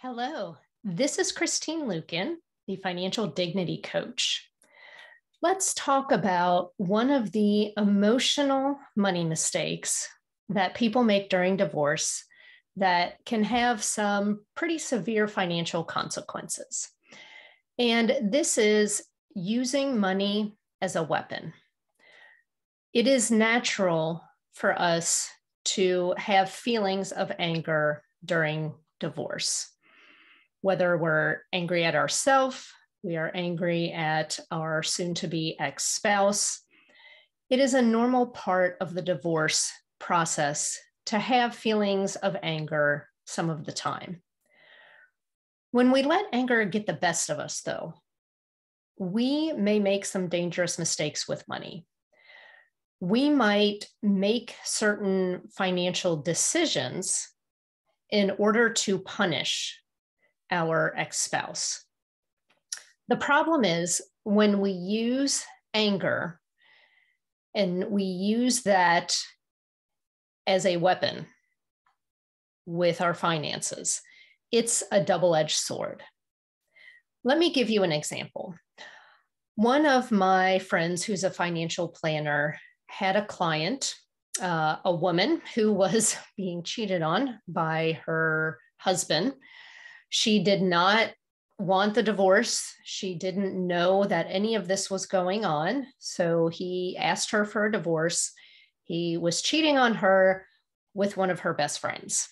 Hello, this is Christine Lukin, the Financial Dignity Coach. Let's talk about one of the emotional money mistakes that people make during divorce that can have some pretty severe financial consequences. And this is using money as a weapon. It is natural for us to have feelings of anger during divorce. Whether we're angry at ourselves, we are angry at our soon-to-be ex-spouse. It is a normal part of the divorce process to have feelings of anger some of the time. When we let anger get the best of us, though, we may make some dangerous mistakes with money. We might make certain financial decisions in order to punish our ex-spouse. The problem is when we use anger and we use that as a weapon with our finances, it's a double-edged sword. Let me give you an example. One of my friends who's a financial planner had a client, a woman who was being cheated on by her husband. She did not want the divorce. She didn't know that any of this was going on. So he asked her for a divorce. He was cheating on her with one of her best friends.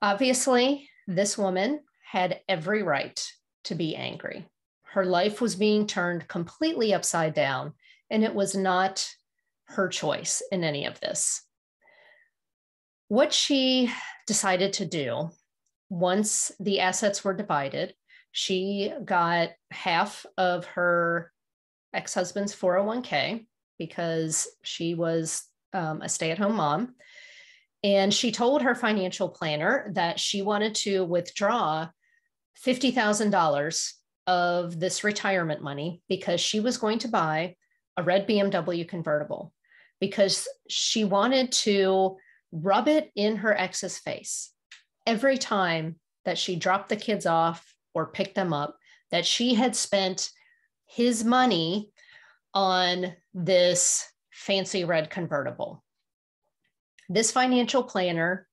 Obviously, this woman had every right to be angry. Her life was being turned completely upside down, and it was not her choice in any of this. What she decided to do, once the assets were divided, she got half of her ex-husband's 401k because she was a stay-at-home mom. And she told her financial planner that she wanted to withdraw $50,000 of this retirement money because she was going to buy a red BMW convertible because she wanted to rub it in her ex's face every time that she dropped the kids off or picked them up, that she had spent his money on this fancy red convertible. This financial planner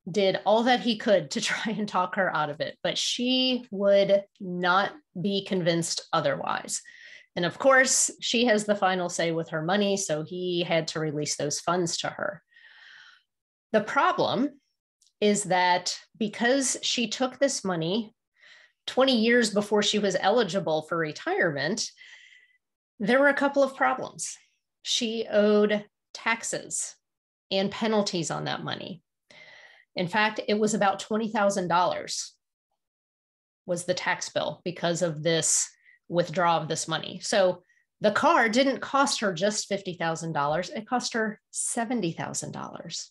did all that he could to try and talk her out of it, but she would not be convinced otherwise. And of course, she has the final say with her money, so he had to release those funds to her. The problem is that because she took this money 20 years before she was eligible for retirement, there were a couple of problems. She owed taxes and penalties on that money. In fact, it was about $20,000 was the tax bill because of this withdrawal of this money. So the car didn't cost her just $50,000, it cost her $70,000.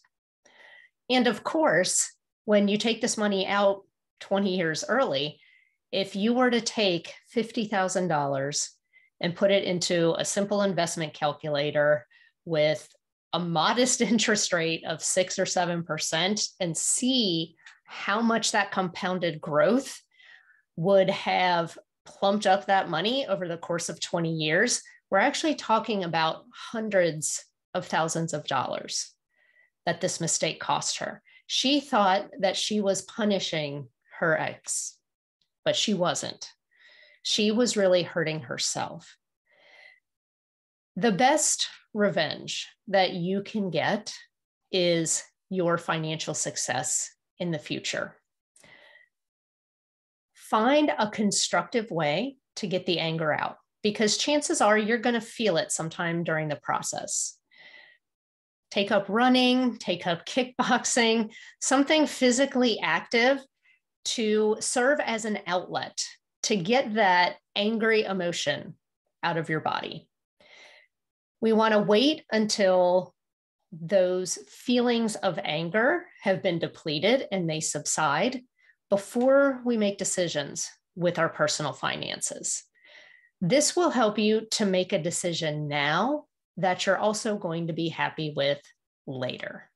And of course, when you take this money out 20 years early, if you were to take $50,000 and put it into a simple investment calculator with a modest interest rate of 6 or 7% and see how much that compounded growth would have plumped up that money over the course of 20 years, we're actually talking about hundreds of thousands of dollars that this mistake cost her. She thought that she was punishing her ex, but she wasn't. She was really hurting herself. The best revenge that you can get is your financial success in the future. Find a constructive way to get the anger out, because chances are you're going to feel it sometime during the process. Take up running, take up kickboxing, something physically active to serve as an outlet to get that angry emotion out of your body. We want to wait until those feelings of anger have been depleted and they subside before we make decisions with our personal finances. This will help you to make a decision now that you're also going to be happy with later.